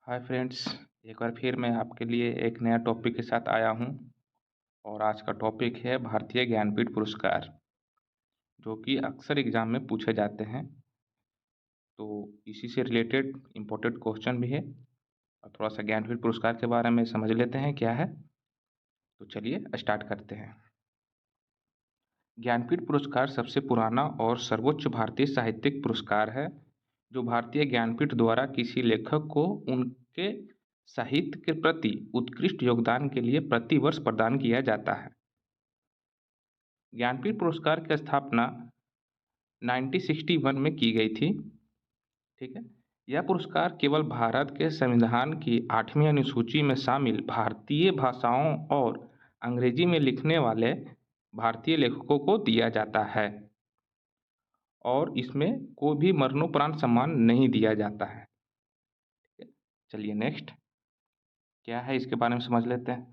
Hi friends, एक बार फिर मैं आपके लिए एक नया टॉपिक के साथ आया हूँ। और आज का टॉपिक है भारतीय ज्ञानपीठ पुरस्कार, जो कि अक्सर एग्जाम में पूछे जाते हैं। तो इसी से रिलेटेड इम्पोर्टेंट क्वेश्चन भी है और थोड़ा सा ज्ञानपीठ पुरस्कार के बारे में समझ लेते हैं क्या है। तो चलिए स्टार्ट करते हैं। ज्ञानपीठ पुरस्कार सबसे पुराना और सर्वोच्च भारतीय साहित्यिक पुरस्कार है, जो भारतीय ज्ञानपीठ द्वारा किसी लेखक को उनके साहित्य के प्रति उत्कृष्ट योगदान के लिए प्रतिवर्ष प्रदान किया जाता है। ज्ञानपीठ पुरस्कार की स्थापना 1961 में की गई थी। ठीक है। यह पुरस्कार केवल भारत के संविधान की 8वीं अनुसूची में शामिल भारतीय भाषाओं और अंग्रेजी में लिखने वाले भारतीय लेखकों को दिया जाता है, और इसमें कोई भी मरणोपरांत सम्मान नहीं दिया जाता है। ठीक है। चलिए नेक्स्ट क्या है इसके बारे में समझ लेते हैं।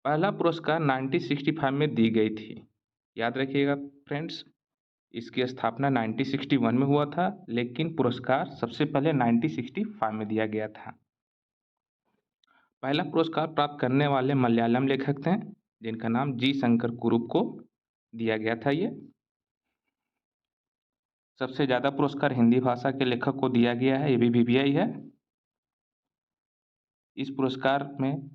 पहला पुरस्कार 1965 में दी गई थी। याद रखिएगा फ्रेंड्स, इसकी स्थापना 1961 में हुआ था, लेकिन पुरस्कार सबसे पहले 1965 में दिया गया था। पहला पुरस्कार प्राप्त करने वाले मलयालम लेखक थे, जिनका नाम जी शंकर कुरुप को दिया गया था। ये सबसे ज़्यादा पुरस्कार हिंदी भाषा के लेखक को दिया गया है, ये भी VVI है। इस पुरस्कार में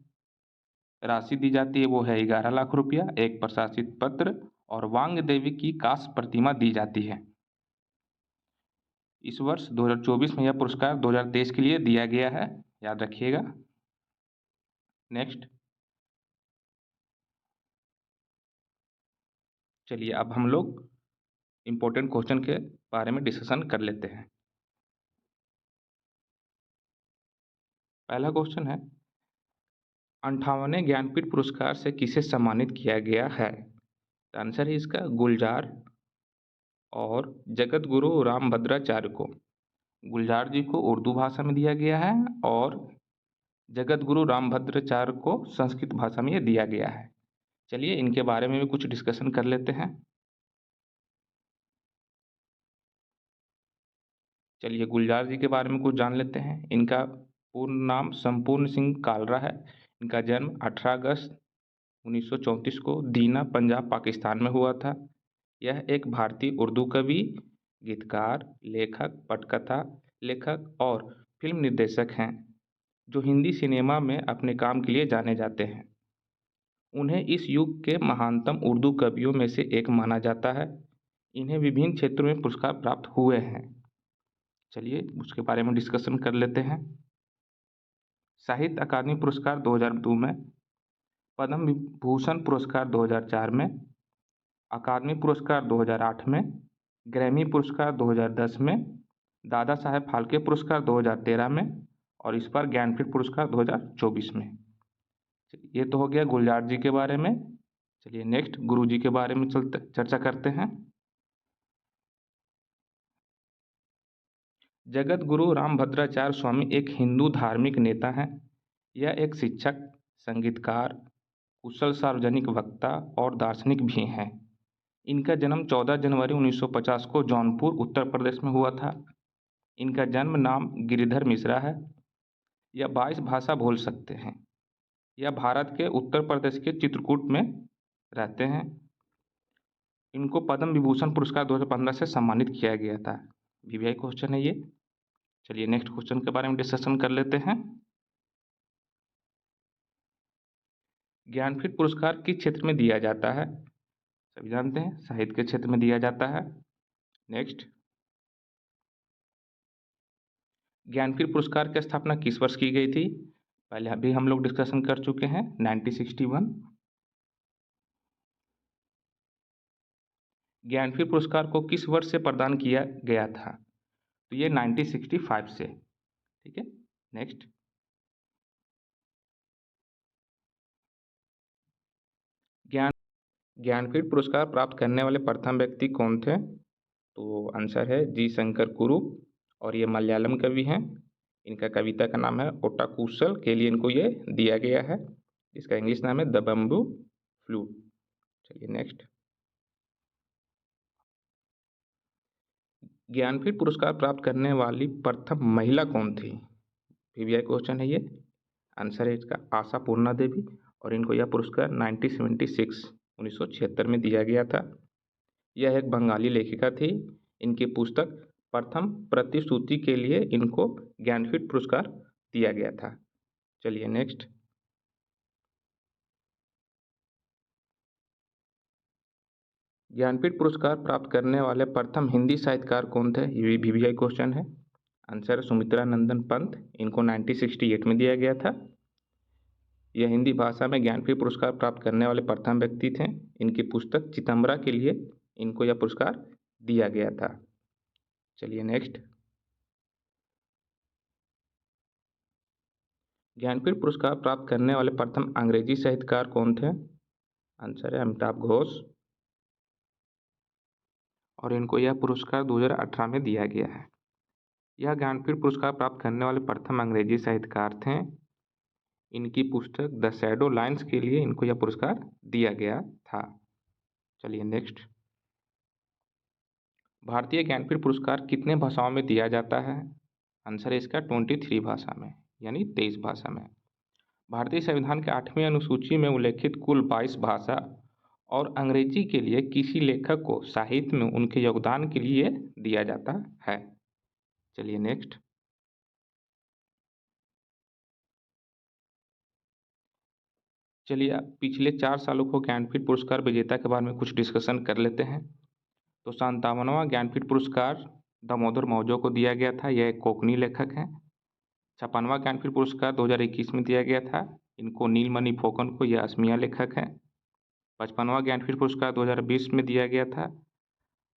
राशि दी जाती है वो है 11 लाख रुपया, एक प्रशासित पत्र और वांग देवी की कांस्य प्रतिमा दी जाती है। इस वर्ष 2024 में यह पुरस्कार 2023 के लिए दिया गया है, याद रखिएगा। नेक्स्ट चलिए अब हम लोग इम्पोर्टेंट क्वेश्चन के बारे में डिस्कशन कर लेते हैं। पहला क्वेश्चन है, 58वें ज्ञानपीठ पुरस्कार से किसे सम्मानित किया गया है। आंसर है इसका गुलजार और जगत गुरु रामभद्राचार्य को। गुलजार जी को उर्दू भाषा में दिया गया है और जगत गुरु रामभद्राचार्य को संस्कृत भाषा में ये दिया गया है। चलिए इनके बारे में भी कुछ डिस्कशन कर लेते हैं। चलिए गुलजार जी के बारे में कुछ जान लेते हैं। इनका पूर्ण नाम संपूर्ण सिंह कालरा है। इनका जन्म 18 अगस्त 1934 को दीना, पंजाब, पाकिस्तान में हुआ था। यह एक भारतीय उर्दू कवि, गीतकार, लेखक, पटकथा लेखक और फिल्म निर्देशक हैं, जो हिंदी सिनेमा में अपने काम के लिए जाने जाते हैं। उन्हें इस युग के महानतम उर्दू कवियों में से एक माना जाता है। इन्हें विभिन्न क्षेत्रों में पुरस्कार प्राप्त हुए हैं। चलिए उसके बारे में डिस्कशन कर लेते हैं। साहित्य अकादमी पुरस्कार 2002 में, पद्म विभूषण पुरस्कार 2004 में, अकादमी पुरस्कार 2008 में, ग्रैमी पुरस्कार 2010 में, दादा साहेब फाल्के पुरस्कार 2013 में और इस बार ज्ञानपीठ पुरस्कार 2024 में। ये तो हो गया गुलजार जी के बारे में। चलिए नेक्स्ट गुरु जी के बारे में चर्चा करते हैं। जगत गुरु रामभद्राचार्य स्वामी एक हिंदू धार्मिक नेता हैं। यह एक शिक्षक, संगीतकार, कुशल सार्वजनिक वक्ता और दार्शनिक भी हैं। इनका जन्म 14 जनवरी 1950 को जौनपुर, उत्तर प्रदेश में हुआ था। इनका जन्म नाम गिरिधर मिश्रा है। यह 22 भाषा बोल सकते हैं। यह भारत के उत्तर प्रदेश के चित्रकूट में रहते हैं। इनको पद्म विभूषण पुरस्कार 2015 से सम्मानित किया गया था। VVI क्वेश्चन है ये। चलिए नेक्स्ट क्वेश्चन के बारे में डिस्कशन कर लेते हैं। ज्ञानपीठ पुरस्कार किस क्षेत्र में दिया जाता है। सभी जानते हैं साहित्य के क्षेत्र में दिया जाता है। नेक्स्ट, ज्ञानपीठ पुरस्कार की स्थापना किस वर्ष की गई थी। पहले अभी हम लोग डिस्कशन कर चुके हैं 1961। ज्ञानपीठ पुरस्कार को किस वर्ष से प्रदान किया गया था, तो ये 1965 से। ठीक है। नेक्स्ट, ज्ञानपीठ पुरस्कार प्राप्त करने वाले प्रथम व्यक्ति कौन थे, तो आंसर है जी शंकर कुरुप और ये मलयालम कवि हैं। इनका कविता का नाम है ओटाकुसल, के लिए इनको ये दिया गया है। इसका इंग्लिश नाम है द बम्बू फ्लूट। चलिए नेक्स्ट, ज्ञानपीठ पुरस्कार प्राप्त करने वाली प्रथम महिला कौन थी? पीवीआई क्वेश्चन है ये। आंसर है इसका आशा पूर्णा देवी, और इनको यह पुरस्कार 1976 में दिया गया था। यह एक बंगाली लेखिका थी। इनकी पुस्तक प्रथम प्रतिश्रुति के लिए इनको ज्ञानपीठ पुरस्कार दिया गया था। चलिए नेक्स्ट। ज्ञानपीठ पुरस्कार प्राप्त करने वाले प्रथम हिंदी साहित्यकार कौन थे? ये भी वीवीआई क्वेश्चन है। आंसर है सुमित्रा नंदन पंत, इनको 1968 में दिया गया था। यह हिंदी भाषा में ज्ञानपीठ पुरस्कार प्राप्त करने वाले प्रथम व्यक्ति थे। इनकी पुस्तक चितंबरा के लिए इनको यह पुरस्कार दिया गया था। चलिए नेक्स्ट। ज्ञानपीठ पुरस्कार प्राप्त करने वाले प्रथम अंग्रेजी साहित्यकार कौन थे? आंसर है अमिताभ घोष, और इनको यह पुरस्कार 2018 में दिया गया है। यह ज्ञानपीठ पुरस्कार प्राप्त करने वाले प्रथम अंग्रेजी साहित्यकार थे। इनकी पुस्तक द शैडो लाइन्स के लिए इनको यह पुरस्कार दिया गया था। चलिए नेक्स्ट। भारतीय ज्ञानपीठ पुरस्कार कितने भाषाओं में दिया जाता है? आंसर है इसका 23 भाषा में, यानी 23 भाषा में। भारतीय संविधान के 8वीं अनुसूची में उल्लेखित कुल 22 भाषा और अंग्रेजी के लिए किसी लेखक को साहित्य में उनके योगदान के लिए दिया जाता है। चलिए नेक्स्ट। चलिए पिछले 4 सालों को ज्ञानपीठ पुरस्कार विजेता के बारे में कुछ डिस्कशन कर लेते हैं। तो 57वां ज्ञानपीठ पुरस्कार दामोदर मौजो को दिया गया था। यह एक कोंकणी लेखक हैं। 56वां ज्ञानपीठ पुरस्कार 2021 में दिया गया था। इनको नीलमणि फुकन को, यह असमिया लेखक हैं। 55वां ज्ञानपीठ पुरस्कार 2020 में दिया गया था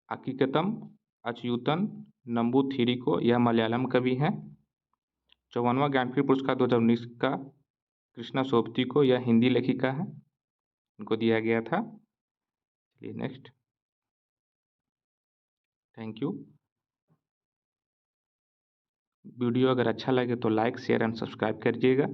अकिकतम अच्युतन नंबूथिरी को, यह मलयालम कवि हैं। 54वां ज्ञानपीठ पुरस्कार 2019 का कृष्णा सोबती को, यह हिंदी लेखिका है, इनको दिया गया था। चलिए नेक्स्ट। Thank you. वीडियो अगर अच्छा लगे तो लाइक शेयर एंड सब्सक्राइब करिएगा।